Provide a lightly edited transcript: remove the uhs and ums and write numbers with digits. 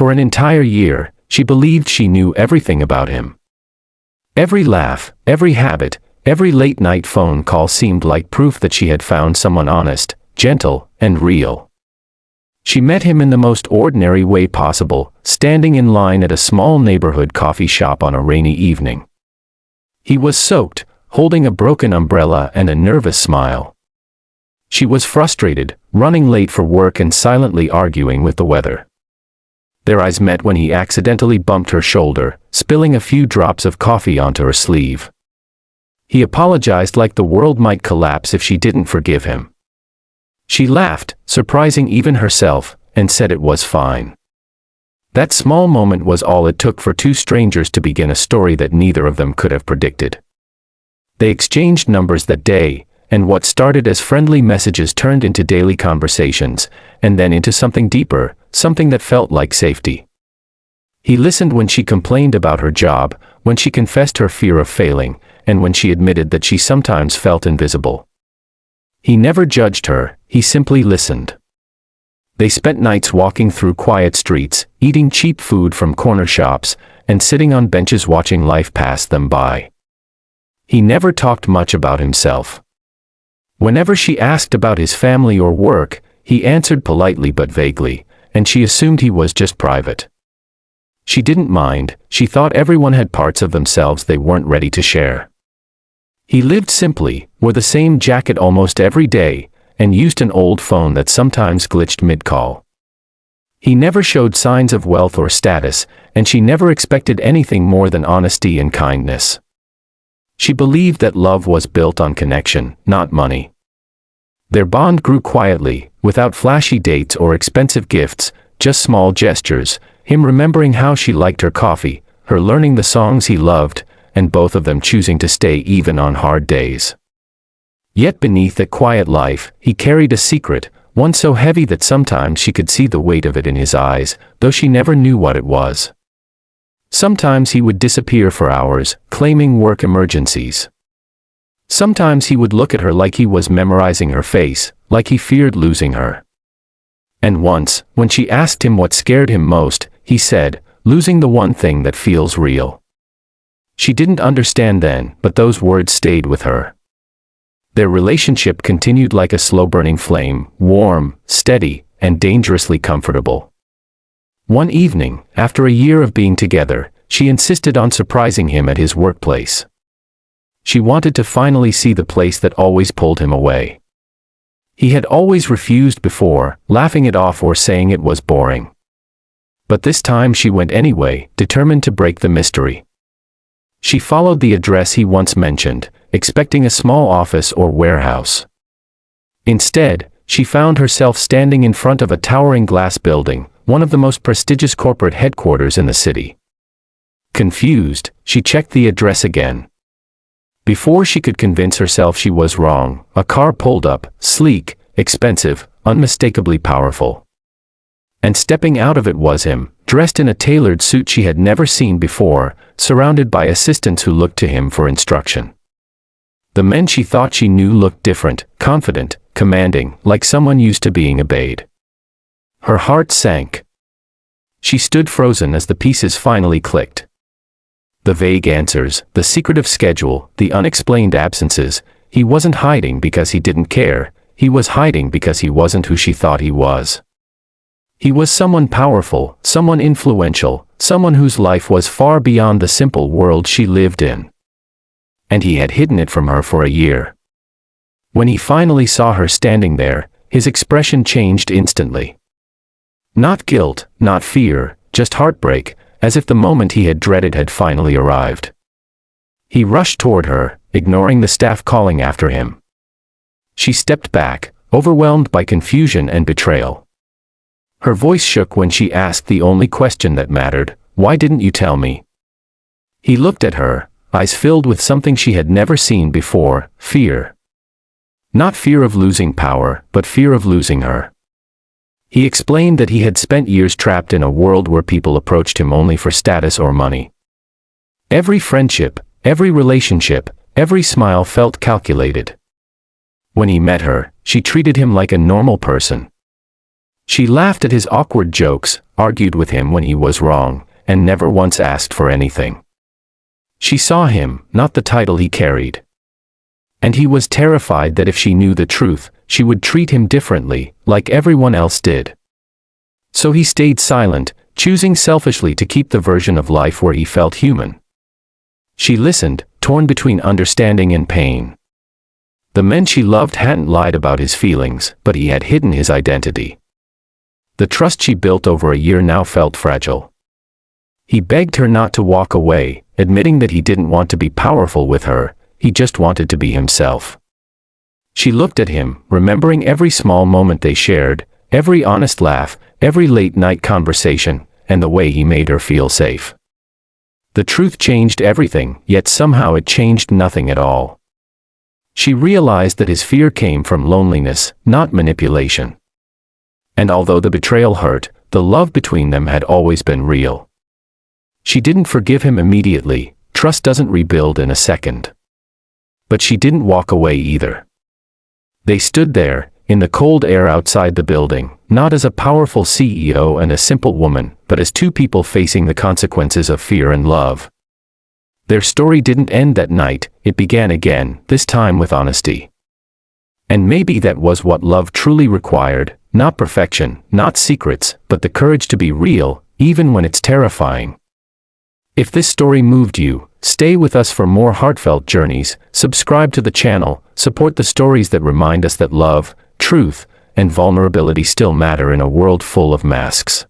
For an entire year, she believed she knew everything about him. Every laugh, every habit, every late-night phone call seemed like proof that she had found someone honest, gentle, and real. She met him in the most ordinary way possible, standing in line at a small neighborhood coffee shop on a rainy evening. He was soaked, holding a broken umbrella and a nervous smile. She was frustrated, running late for work and silently arguing with the weather. Their eyes met when he accidentally bumped her shoulder, spilling a few drops of coffee onto her sleeve. He apologized like the world might collapse if she didn't forgive him. She laughed, surprising even herself, and said it was fine. That small moment was all it took for two strangers to begin a story that neither of them could have predicted. They exchanged numbers that day, and what started as friendly messages turned into daily conversations, and then into something deeper, something that felt like safety. He listened when she complained about her job, when she confessed her fear of failing, and when she admitted that she sometimes felt invisible. He never judged her, he simply listened. They spent nights walking through quiet streets, eating cheap food from corner shops, and sitting on benches watching life pass them by. He never talked much about himself. Whenever she asked about his family or work, he answered politely but vaguely, and she assumed he was just private. She didn't mind, she thought everyone had parts of themselves they weren't ready to share. He lived simply, wore the same jacket almost every day, and used an old phone that sometimes glitched mid-call. He never showed signs of wealth or status, and she never expected anything more than honesty and kindness. She believed that love was built on connection, not money. Their bond grew quietly, without flashy dates or expensive gifts, just small gestures, him remembering how she liked her coffee, her learning the songs he loved, and both of them choosing to stay even on hard days. Yet beneath that quiet life, he carried a secret, one so heavy that sometimes she could see the weight of it in his eyes, though she never knew what it was. Sometimes he would disappear for hours, claiming work emergencies. Sometimes he would look at her like he was memorizing her face, like he feared losing her. And once, when she asked him what scared him most, he said, "Losing the one thing that feels real." She didn't understand then, but those words stayed with her. Their relationship continued like a slow-burning flame, warm, steady, and dangerously comfortable. One evening, after a year of being together, she insisted on surprising him at his workplace. She wanted to finally see the place that always pulled him away. He had always refused before, laughing it off or saying it was boring. But this time she went anyway, determined to break the mystery. She followed the address he once mentioned, expecting a small office or warehouse. Instead, she found herself standing in front of a towering glass building, one of the most prestigious corporate headquarters in the city. Confused, she checked the address again. Before she could convince herself she was wrong, a car pulled up, sleek, expensive, unmistakably powerful. And stepping out of it was him, dressed in a tailored suit she had never seen before, surrounded by assistants who looked to him for instruction. The men she thought she knew looked different, confident, commanding, like someone used to being obeyed. Her heart sank. She stood frozen as the pieces finally clicked. The vague answers, the secretive schedule, the unexplained absences. He wasn't hiding because he didn't care, he was hiding because he wasn't who she thought he was. He was someone powerful, someone influential, someone whose life was far beyond the simple world she lived in. And he had hidden it from her for a year. When he finally saw her standing there, his expression changed instantly. Not guilt, not fear, just heartbreak, as if the moment he had dreaded had finally arrived. He rushed toward her, ignoring the staff calling after him. She stepped back, overwhelmed by confusion and betrayal. Her voice shook when she asked the only question that mattered, "Why didn't you tell me?" He looked at her, eyes filled with something she had never seen before, fear. Not fear of losing power, but fear of losing her. He explained that he had spent years trapped in a world where people approached him only for status or money. Every friendship, every relationship, every smile felt calculated. When he met her, she treated him like a normal person. She laughed at his awkward jokes, argued with him when he was wrong, and never once asked for anything. She saw him, not the title he carried. And he was terrified that if she knew the truth, she would treat him differently, like everyone else did. So he stayed silent, choosing selfishly to keep the version of life where he felt human. She listened, torn between understanding and pain. The men she loved hadn't lied about his feelings, but he had hidden his identity. The trust she built over a year now felt fragile. He begged her not to walk away, admitting that he didn't want to be powerful with her, he just wanted to be himself. She looked at him, remembering every small moment they shared, every honest laugh, every late-night conversation, and the way he made her feel safe. The truth changed everything, yet somehow it changed nothing at all. She realized that his fear came from loneliness, not manipulation. And although the betrayal hurt, the love between them had always been real. She didn't forgive him immediately, trust doesn't rebuild in a second. But she didn't walk away either. They stood there, in the cold air outside the building, not as a powerful CEO and a simple woman, but as two people facing the consequences of fear and love. Their story didn't end that night, it began again, this time with honesty. And maybe that was what love truly required, not perfection, not secrets, but the courage to be real, even when it's terrifying. If this story moved you, stay with us for more heartfelt journeys, subscribe to the channel, support the stories that remind us that love, truth, and vulnerability still matter in a world full of masks.